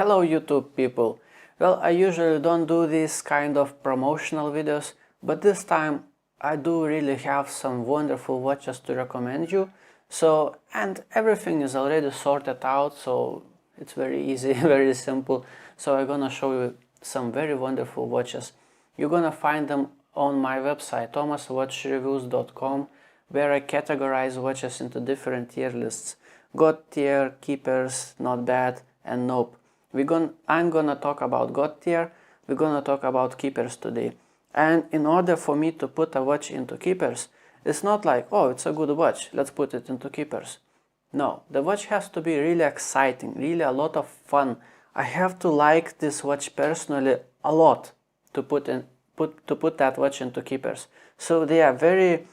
Hello YouTube people. Well, I usually don't do these kind of promotional videos, but this time I do really have some wonderful watches to recommend you. And everything is already sorted out, so it's very easy, very simple. So I'm gonna show you some very wonderful watches. You're gonna find them on my website thomaswatchreviews.com, where I categorize watches into different tier lists. God tier, keepers, not bad, and nope. I'm gonna talk about God tier, we're gonna talk about keepers today. And in order for me to put a watch into keepers, it's not like, oh, it's a good watch, let's put it into keepers. No, the watch has to be really exciting, really a lot of fun. I have to like this watch personally a lot to put that watch into keepers. So they are very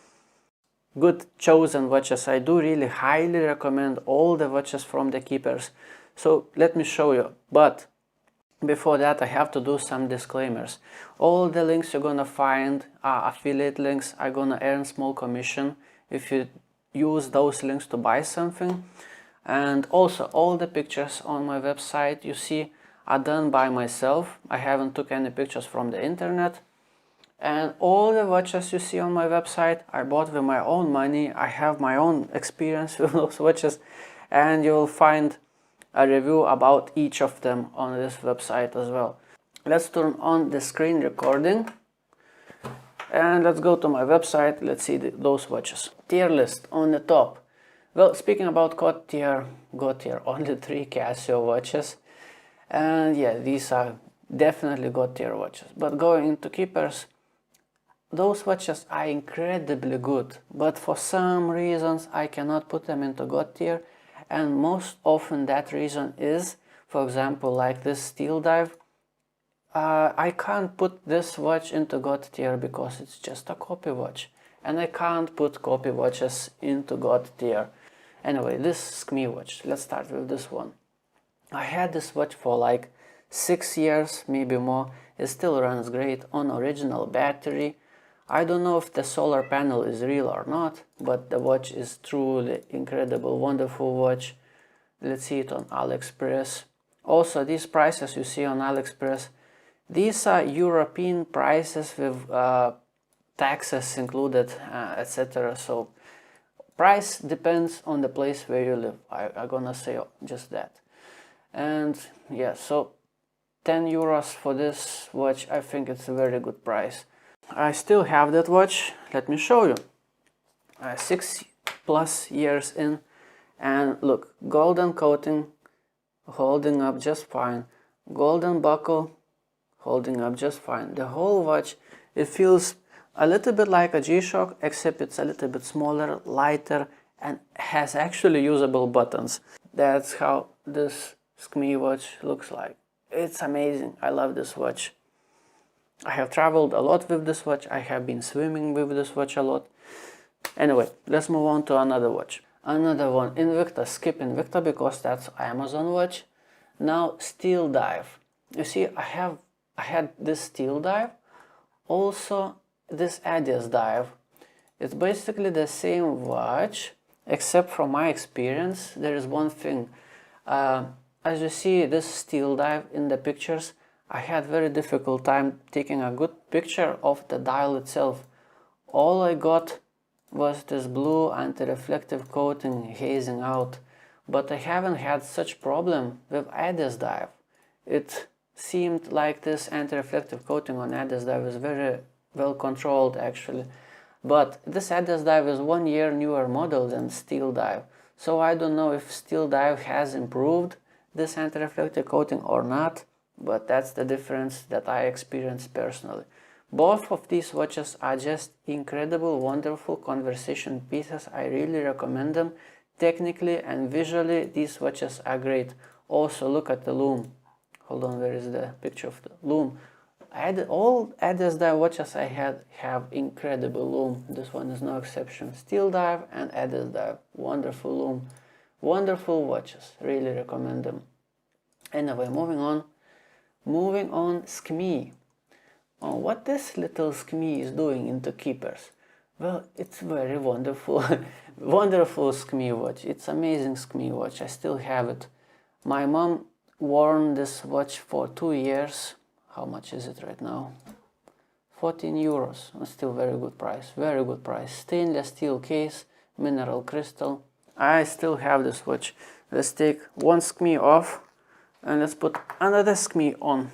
good chosen watches. I do really highly recommend all the watches from the keepers. So let me show you, but before that I have to do some disclaimers. All the links you're gonna find are affiliate links. I'm gonna earn small commission if you use those links to buy something. And also all the pictures on my website you see are done by myself. I haven't took any pictures from the internet. And all the watches you see on my website I bought with my own money. I have my own experience with those watches, and you'll find a review about each of them on this website as well. Let's turn on the screen recording and let's go to my website. Let's see those watches. Tier list on the top. Well, speaking about God tier, only 3 Casio watches, and yeah, these are definitely God tier watches. But going into keepers, those watches are incredibly good, but for some reasons I cannot put them into God tier. And most often that reason is, for example, like this steel dive, I can't put this watch into God tier because it's just a copy watch, and I can't put copy watches into God tier. Anyway, this SKMI watch, let's start with this one. I had this watch for like 6 years, maybe more. It still runs great on original battery. I don't know if the solar panel is real or not, but the watch is truly incredible, wonderful watch. Let's see it on AliExpress. Also, these prices you see on AliExpress, these are European prices with taxes included, etc. So price depends on the place where you live. I'm gonna say just that. And yeah, so 10 euros for this watch, I think it's a very good price. I still have that watch. Let me show you. 6+ years in, and look, golden coating, holding up just fine. Golden buckle, holding up just fine. The whole watch, it feels a little bit like a G-Shock, except it's a little bit smaller, lighter, and has actually usable buttons. That's how this SKMI watch looks like. It's amazing. I love this watch. I have traveled a lot with this watch. I have been swimming with this watch a lot. Anyway, let's move on to another watch. Another one, Invicta. Skip Invicta because that's Amazon watch. Now Steel Dive. You see, I had this Steel Dive, also this Adidas Dive. It's basically the same watch, except from my experience, there is one thing. As you see, this Steel Dive in the pictures, I had very difficult time taking a good picture of the dial itself. All I got was this blue anti-reflective coating hazing out, but I haven't had such problem with Adidas Dive. It seemed like this anti-reflective coating on Adidas Dive is very well controlled actually, but this Adidas Dive is 1 year newer model than Steel Dive, so I don't know if Steel Dive has improved this anti-reflective coating or not. But that's the difference that I experienced personally. Both of these watches are just incredible, wonderful conversation pieces. I really recommend them. Technically and visually, these watches are great. Also, look at the lume. Hold on, where is the picture of the lume? All Adidas Dive watches I had have incredible lume. This one is no exception. Steel Dive and Adidas Dive. Wonderful lume. Wonderful watches. Really recommend them. Anyway, moving on, SKMI. Oh, what this little SKMI is doing into keepers? Well, it's very wonderful, wonderful SKMI watch. It's amazing SKMI watch. I still have it. My mom worn this watch for 2 years. How much is it right now? 14 euros. Still very good price. Very good price. Stainless steel case, mineral crystal. I still have this watch. Let's take one SKMI off and let's put another SKMI on.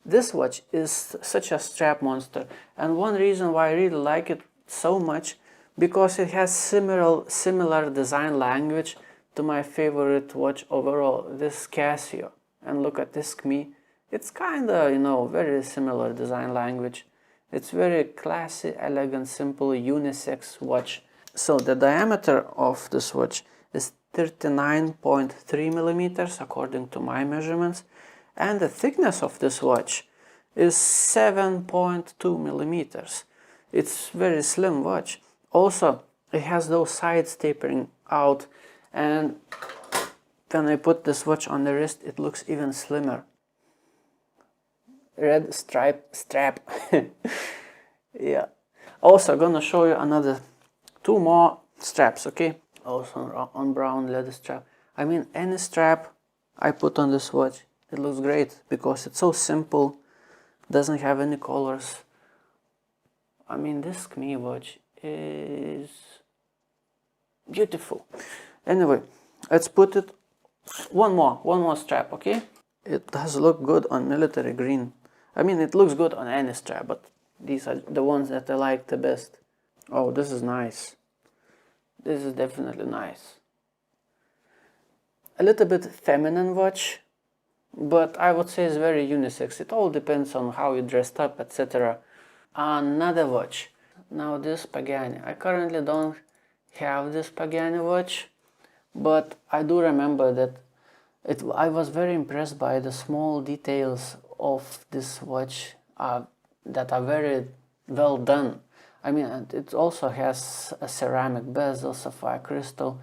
This watch is such a strap monster, and one reason why I really like it so much, because it has similar design language to my favorite watch overall, this Casio. And look at this SKMI. It's kinda, you know, very similar design language. It's very classy, elegant, simple, unisex watch. So the diameter of this watch is 39.3 millimeters according to my measurements, and the thickness of this watch is 7.2 millimeters. It's very slim watch. Also, it has those sides tapering out, and when I put this watch on the wrist, it looks even slimmer. Red strap. Yeah. Also, gonna show you another 2 more straps, okay? Also on brown leather strap. I mean, any strap I put on this watch, it looks great because it's so simple, doesn't have any colors. I mean, this SKMI watch is beautiful. Anyway, let's put it one more strap, okay? It does look good on military green. I mean, it looks good on any strap, but these are the ones that I like the best. Oh, this is nice. This is definitely nice. A little bit feminine watch, but I would say it's very unisex. It all depends on how you dressed up, etc. Another watch. Now this Pagani. I currently don't have this Pagani watch, but I do remember that I was very impressed by the small details of this watch that are very well done. I mean, it also has a ceramic bezel, sapphire crystal,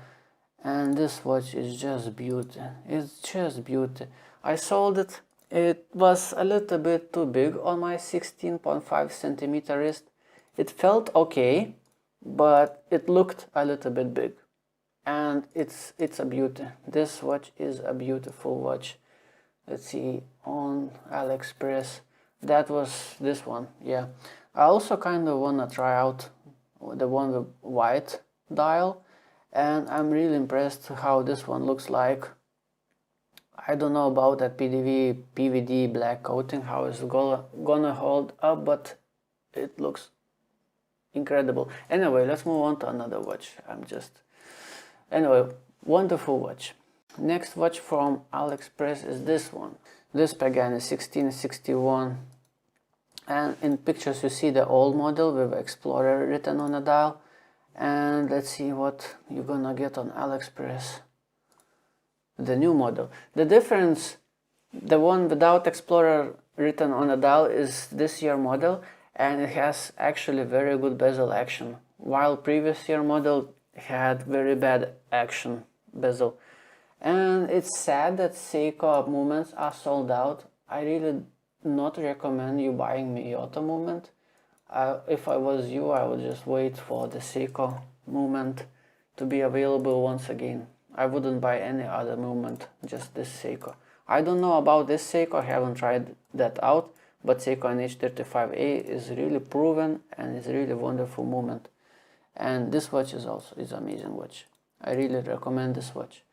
and this watch is just beauty. It's just beauty. I sold it. It was a little bit too big on my 16.5 centimeter wrist. It felt okay, but it looked a little bit big. And it's a beauty. This watch is a beautiful watch. Let's see, on AliExpress. That was this one, yeah. I also kind of want to try out the one with white dial, and I'm really impressed how this one looks like. I don't know about that PVD black coating, how it's gonna hold up, but it looks incredible. Anyway, let's move on to another watch. Anyway, wonderful watch. Next watch from AliExpress is this one. This Pagani 1661. And in pictures you see the old model with Explorer written on the dial. And let's see what you're gonna get on AliExpress. The new model. The difference, the one without Explorer written on the dial is this year model, and it has actually very good bezel action, while previous year model had very bad action bezel. And it's sad that Seiko movements are sold out. I really not recommend you buying Miyota movement. If I was you, I would just wait for the Seiko movement to be available once again. I wouldn't buy any other movement, just this Seiko. I don't know about this Seiko, I haven't tried that out, but Seiko NH35A is really proven and is really wonderful movement. And this watch is amazing watch. I really recommend this watch.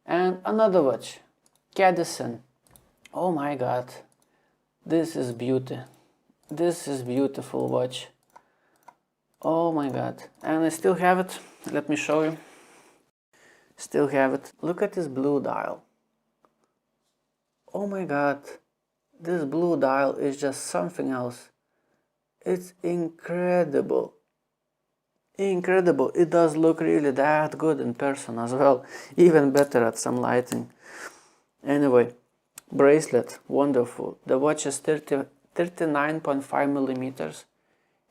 And another watch, Cadison. Oh my god, this is beauty. This is beautiful watch. Oh my god. And I still have it. Let me show you. Still have it. Look at this blue dial. Oh my god. This blue dial is just something else. It's incredible. Incredible. It does look really that good in person as well. Even better at some lighting. Anyway, bracelet. Wonderful. The watch is 39.5 millimeters.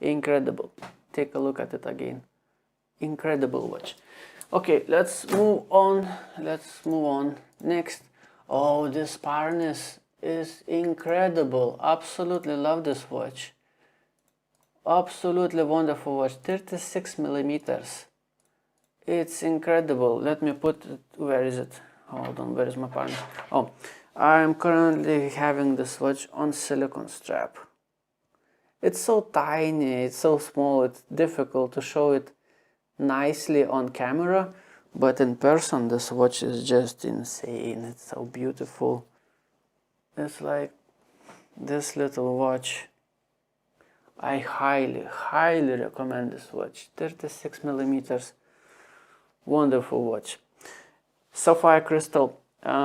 Incredible. Take a look at it again. Incredible watch. Okay, let's move on. Next. Oh, this harness is incredible. Absolutely love this watch. Absolutely wonderful watch. 36 millimeters. It's incredible. Let me put it. Where is it? hold on, where is my partner? Oh, I'm currently having this watch on silicone strap. It's so tiny, it's so small, it's difficult to show it nicely on camera, but in person this watch is just insane. It's so beautiful. It's like this little watch. I highly recommend this watch. 36 millimeters, wonderful watch. Sapphire crystal,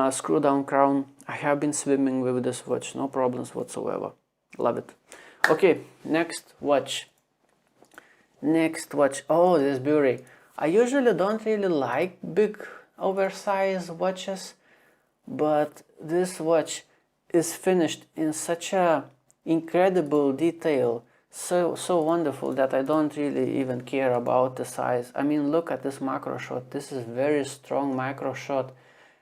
screw down crown. I have been swimming with this watch, no problems whatsoever. Love it. Okay, next watch. Oh, this beauty. I usually don't really like big oversized watches, but this watch is finished in such a incredible detail, so wonderful that I don't really even care about the size. I mean, look at this macro shot. This is very strong macro shot,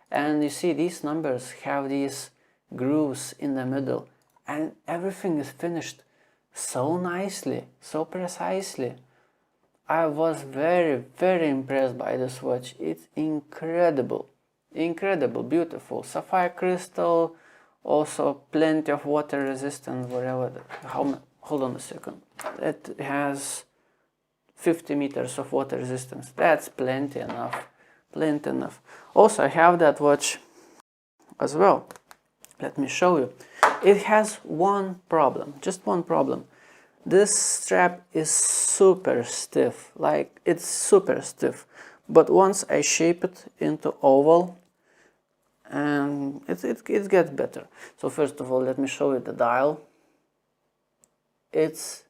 and you see these numbers have these grooves in the middle, and everything is finished so nicely, so precisely. I was very impressed by this watch. It's incredible, beautiful. Sapphire crystal, also plenty of water resistance, whatever. Hold on a second. It has 50 meters of water resistance. That's plenty enough. Also, I have that watch as well. Let me show you. It has one problem, just one problem. This strap is super stiff, like it's super stiff. But once I shape it into oval, and it gets better. So first of all, let me show you the dial. It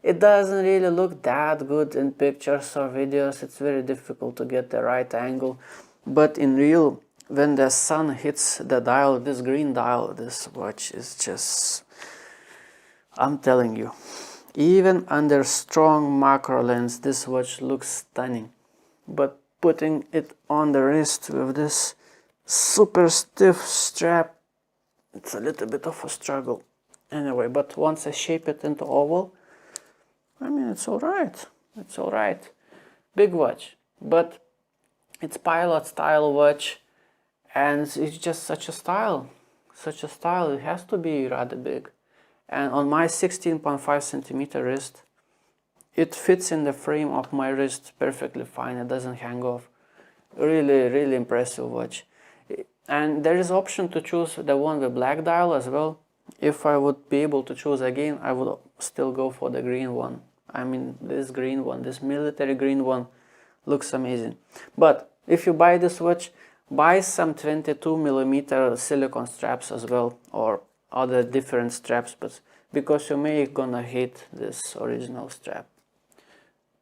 doesn't really look that good in pictures or videos. It's very difficult to get the right angle. But in real, when the sun hits the dial, this green dial, this watch is just, I'm telling you, even under strong macro lens, this watch looks stunning. But putting it on the wrist with this super stiff strap, it's a little bit of a struggle. Anyway, but once I shape it into oval, I mean, it's alright. It's alright. Big watch, but it's pilot style watch, and it's just such a style. It has to be rather big. And on my 16.5 centimeter wrist, it fits in the frame of my wrist perfectly fine. It doesn't hang off. Really impressive watch. And there is option to choose the one with black dial as well. If I would be able to choose again, I would still go for the green one. I mean, this green one, this military green one, looks amazing. But if you buy this watch, buy some 22 millimeter silicone straps as well, or other different straps, but because you may gonna hate this original strap.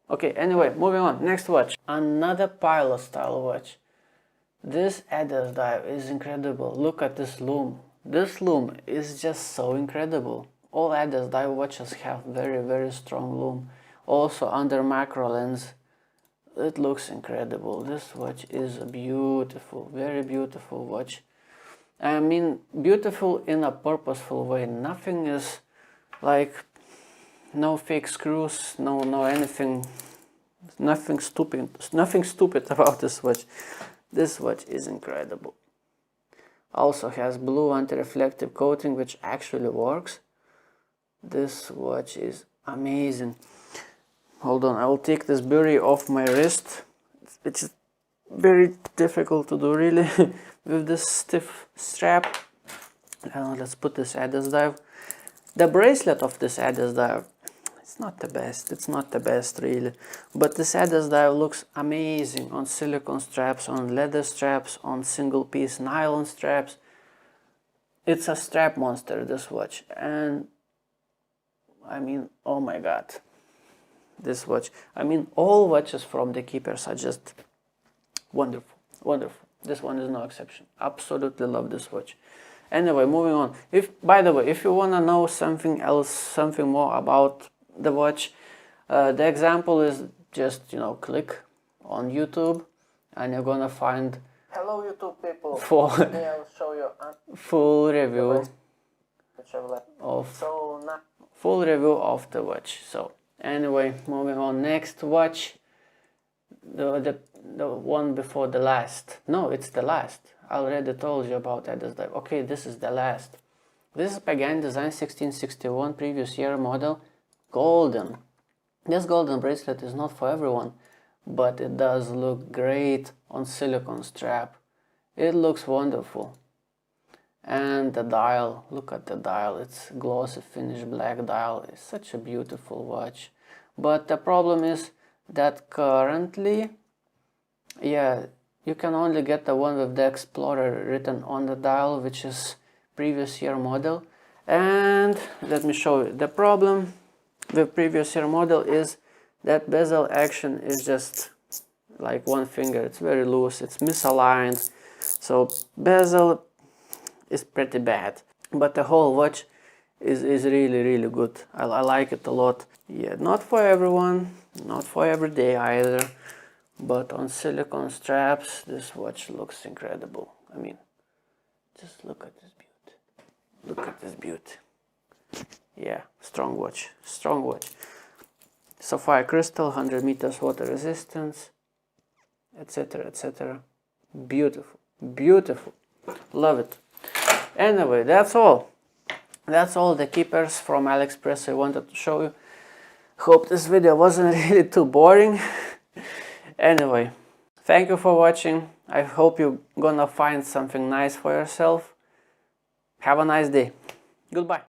Okay, anyway, moving on. Next watch, another pilot style watch. This Adidas dive is incredible. Look at this loom. This loom is just so incredible. All Adidas dive watches have very strong loom. Also under macro lens, it looks incredible. This watch is a beautiful, very beautiful watch. I mean, beautiful in a purposeful way. Nothing is like, no fake screws, no anything, nothing stupid about this watch. This watch is incredible. Also has blue anti-reflective coating, which actually works. This watch is amazing. Hold on, I will take this beauty off my wrist. It's very difficult to do really with this stiff strap. Now let's put this Adidas dive. The bracelet of this Adidas dive, it's not the best really, but this Adidas dive looks amazing on silicone straps, on leather straps, on single piece nylon straps. It's a strap monster, this watch, and I mean, oh my god, this watch, I mean, all watches from the keepers are just wonderful. This one is no exception. Absolutely love this watch. Anyway, moving on. By the way, if you want to know something else, something more about the watch, the example is just, click on YouTube and you're gonna find, hello YouTube people, today I'll show you a full review of the watch. So anyway, moving on. Next watch, the one before the last. No, it's the last. I already told you about that. It's like, okay, this is the last. This is Pagani Design 1661, previous year model, golden. This golden bracelet is not for everyone, but it does look great on silicone strap. It looks wonderful. And the dial, look at the dial, it's glossy finish black dial. It's such a beautiful watch. But the problem is that currently, yeah, you can only get the one with the Explorer written on the dial, which is previous year model. And let me show you. The problem with previous year model is that bezel action is just like one finger. It's very loose, it's misaligned. So bezel is pretty bad. But the whole watch is really good. I like it a lot. Yeah, not for everyone, not for every day either. But on silicone straps, this watch looks incredible. I mean, just look at this beauty. Look at this beauty. Yeah, strong watch, strong watch. Sapphire crystal, 100 meters water resistance, etc, etc. Beautiful, beautiful. Love it. Anyway, that's all. That's all the keepers from AliExpress I wanted to show you. Hope this video wasn't really too boring. Anyway, thank you for watching. I hope you're gonna find something nice for yourself. Have a nice day. Goodbye.